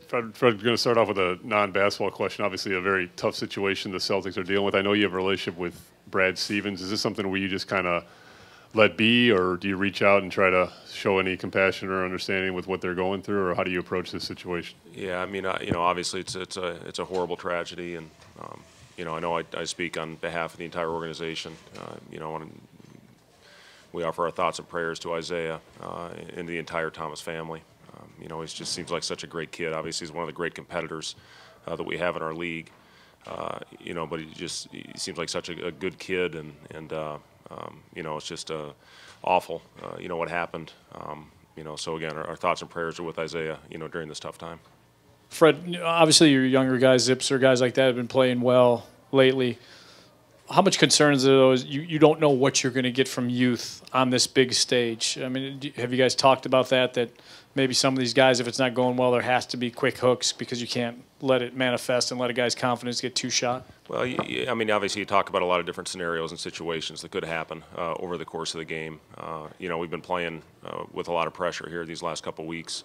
Fred, going to start off with a non-basketball question. Obviously, a very tough situation the Celtics are dealing with. I know you have a relationship with Brad Stevens. Is this something where you just kind of let be, or do you reach out and try to show any compassion or understanding with what they're going through, or how do you approach this situation? Yeah, I mean, obviously it's a horrible tragedy, and I know I speak on behalf of the entire organization. And we offer our thoughts and prayers to Isaiah and the entire Thomas family. He just seems like such a great kid. Obviously, he's one of the great competitors that we have in our league. But he seems like such a good kid, and it's just awful, what happened. So again, our thoughts and prayers are with Isaiah, during this tough time. Fred, obviously your younger guys, Zips or guys like that, have been playing well lately. How much concern is there, though, is you don't know what you're going to get from youth on this big stage? I mean, have you guys talked about that maybe some of these guys, if it's not going well, there has to be quick hooks because you can't let it manifest and let a guy's confidence get too shot? Well, I mean, obviously you talk about a lot of different scenarios and situations that could happen over the course of the game. We've been playing with a lot of pressure here these last couple weeks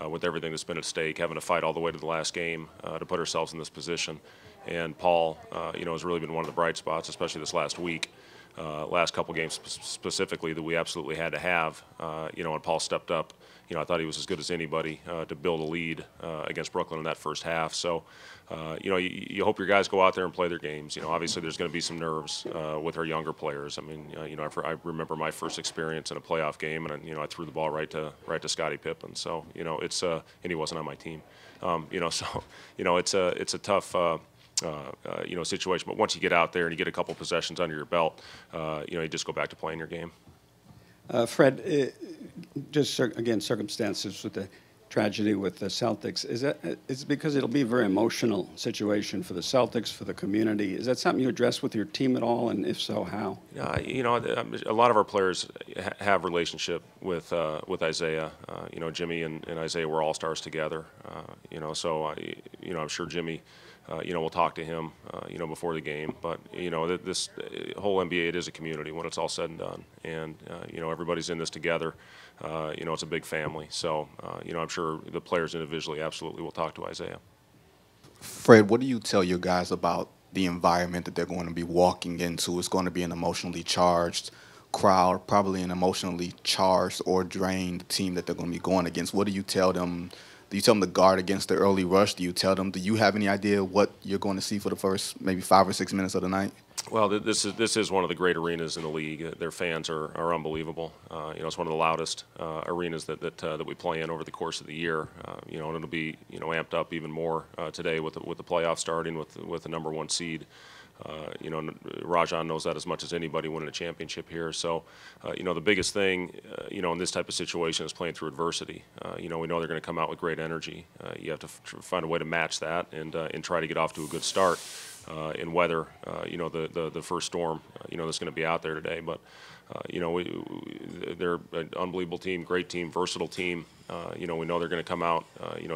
with everything that's been at stake, having to fight all the way to the last game to put ourselves in this position. And Paul, has really been one of the bright spots, especially this last week, last couple games specifically that we absolutely had to have. And Paul stepped up. I thought he was as good as anybody to build a lead against Brooklyn in that first half. So, you hope your guys go out there and play their games. Obviously there's going to be some nerves with our younger players. I mean, I remember my first experience in a playoff game, and I threw the ball right to Scottie Pippen. So, it's and he wasn't on my team. It's a tough. Situation. But once you get out there and you get a couple possessions under your belt, you just go back to playing your game. Fred, again, circumstances with the tragedy with the Celtics. Is it because it'll be a very emotional situation for the Celtics, for the community? Is that something you address with your team at all, and if so, how? A lot of our players have relationship with Isaiah. Jimmy and Isaiah were all-stars together. So I'm sure Jimmy. We'll talk to him, before the game. But, this whole NBA, it is a community when it's all said and done. And, everybody's in this together. It's a big family. So, I'm sure the players individually absolutely will talk to Isaiah. Fred, what do you tell your guys about the environment that they're going to be walking into? It's going to be an emotionally charged crowd, probably an emotionally charged or drained team that they're going to be going against. What do you tell them? Do you tell them to guard against the early rush? Do you have any idea what you're going to see for the first maybe 5 or 6 minutes of the night? Well, this is one of the great arenas in the league. Their fans are unbelievable. It's one of the loudest arenas that we play in over the course of the year. And it'll be amped up even more today with the playoffs starting with the #1 seed. Rajan knows that as much as anybody winning a championship here. So, the biggest thing, in this type of situation is playing through adversity. We know they're going to come out with great energy. You have to find a way to match that and try to get off to a good start and weather, the first storm, that's going to be out there today. But, they're an unbelievable team, great team, versatile team. We know they're going to come out,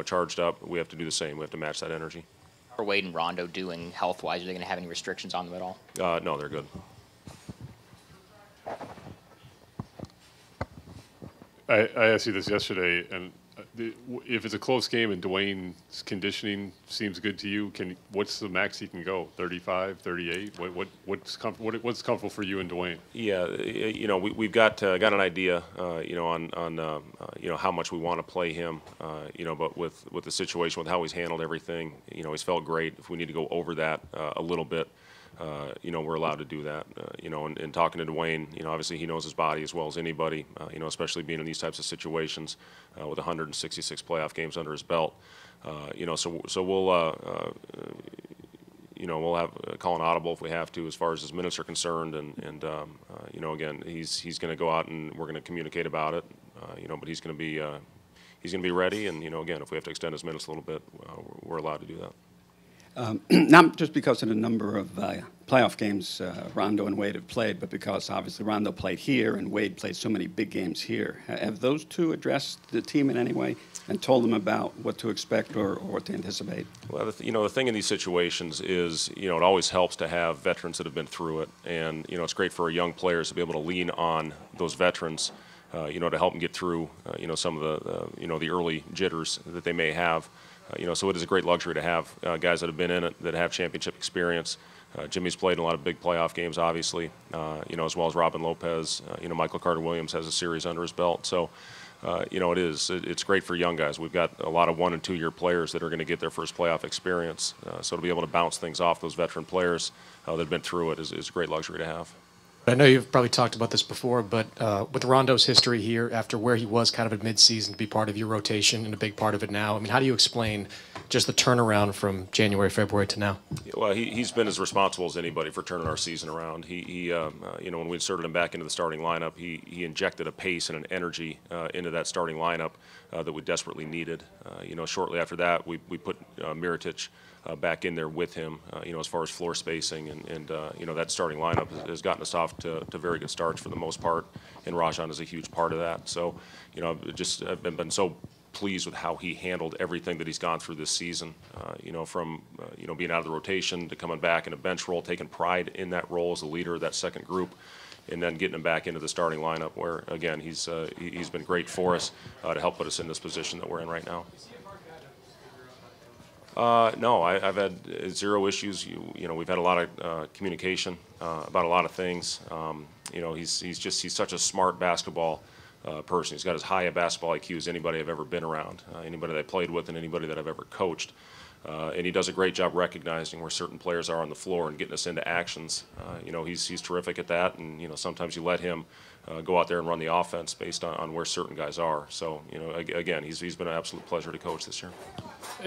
charged up. We have to do the same. We have to match that energy. How are Wade and Rondo doing health-wise? Are they going to have any restrictions on them at all? No, they're good. I asked you this yesterday, and if it's a close game and Dwayne's conditioning seems good to you, what's the max he can go? 35, 38? What's comfortable for you and Dwayne? Yeah, we've got an idea, on how much we want to play him, but with the situation with how he's handled everything, he's felt great. If we need to go over that a little bit, we're allowed to do that. And talking to Dwayne, obviously he knows his body as well as anybody, especially being in these types of situations with 166 playoff games under his belt. So we'll, we'll have call an audible if we have to as far as his minutes are concerned. And again, he's going to go out and we're going to communicate about it, but he's going to be ready. And, again, if we have to extend his minutes a little bit, we're allowed to do that. Not just because of the number of playoff games Rondo and Wade have played, but because obviously Rondo played here and Wade played so many big games here. Have those two addressed the team in any way and told them about what to expect or what to anticipate? Well, the thing in these situations is, it always helps to have veterans that have been through it. And, it's great for our young players to be able to lean on those veterans to help them get through, some of the early jitters that they may have. So it is a great luxury to have guys that have been in it, that have championship experience. Jimmy's played in a lot of big playoff games, obviously, as well as Robin Lopez. Michael Carter-Williams has a series under his belt. So, it's great for young guys. We've got a lot of 1- and 2-year players that are going to get their first playoff experience. So to be able to bounce things off those veteran players that have been through it is a great luxury to have. I know you've probably talked about this before, but with Rondo's history here, after where he was kind of at midseason to be part of your rotation and a big part of it now, I mean, how do you explain just the turnaround from January, February to now? Well, he's been as responsible as anybody for turning our season around. When we inserted him back into the starting lineup, he injected a pace and an energy into that starting lineup that we desperately needed. Shortly after that, we put Mirotic back in there with him, as far as floor spacing, and that starting lineup has gotten us off to very good starts for the most part, and Rajan is a huge part of that. So, I've been so pleased with how he handled everything that he's gone through this season, from being out of the rotation to coming back in a bench role, taking pride in that role as a leader of that second group, and then getting him back into the starting lineup where, again, he's been great for us to help put us in this position that we're in right now. No, I've had zero issues. We've had a lot of communication about a lot of things. He's such a smart basketball person. He's got as high a basketball IQ as anybody I've ever been around, anybody that I played with, and anybody that I've ever coached. And he does a great job recognizing where certain players are on the floor and getting us into actions. He's terrific at that, and sometimes you let him go out there and run the offense based on where certain guys are. So again, he's been an absolute pleasure to coach this year.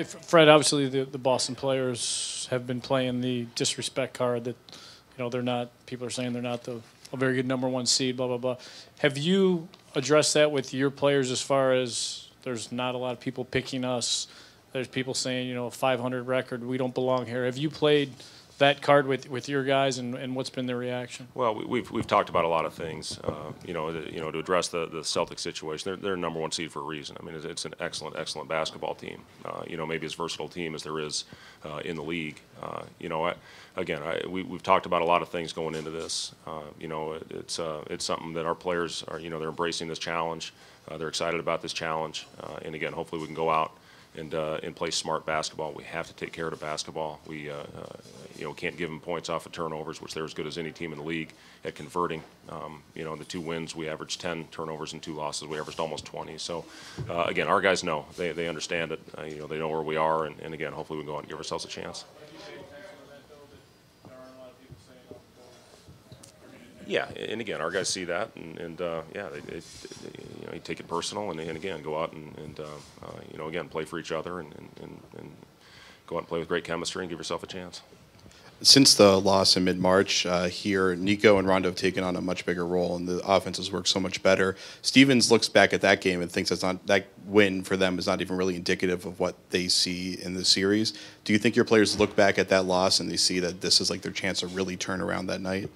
Fred, obviously the Boston players have been playing the disrespect card that they're not. People are saying they're not a very good #1 seed. Blah blah blah. Have you addressed that with your players as far as there's not a lot of people picking us? There's people saying, a 500 record, we don't belong here. Have you played that card with your guys, and what's been their reaction? Well, we've talked about a lot of things, to address the Celtics situation. They're #1 seed for a reason. I mean, it's an excellent basketball team. Maybe as versatile team as there is in the league. We've talked about a lot of things going into this. It's something that our players are. They're embracing this challenge. They're excited about this challenge, and again, hopefully we can go out and play smart basketball. We have to take care of the basketball. We can't give them points off of turnovers, which they're as good as any team in the league at converting. In the 2 wins, we averaged 10 turnovers and 2 losses. We averaged almost 20. So, again, our guys know. They understand it. They know where we are, and again, hopefully we can go out and give ourselves a chance. Yeah, and again, our guys see that, and they take it personal, and again, go out and again, play for each other, and go out and play with great chemistry and give yourself a chance. Since the loss in mid-March here, Nico and Rondo have taken on a much bigger role, and the offense has worked so much better. Stevens looks back at that game and thinks that win for them is not even really indicative of what they see in the series. Do you think your players look back at that loss and they see that this is like their chance to really turn around that night?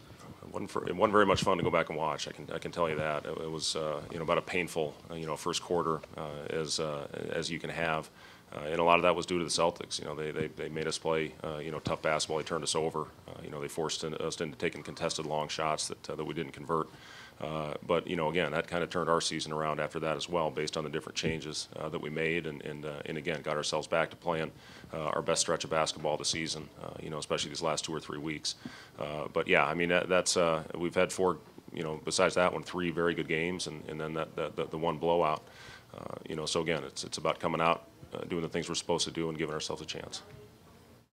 It wasn't very much fun to go back and watch. I can tell you that. It was about a painful first quarter as you can have, and a lot of that was due to the Celtics. They made us play tough basketball. They turned us over. They forced us into taking contested long shots that we didn't convert. But again, that kind of turned our season around after that as well, based on the different changes that we made, and again got ourselves back to playing our best stretch of basketball this season. Especially these last 2 or 3 weeks. But yeah, I mean that's we've had 4. Besides that one, 3 very good games, and then the 1 blowout. So again, it's about coming out, doing the things we're supposed to do, and giving ourselves a chance.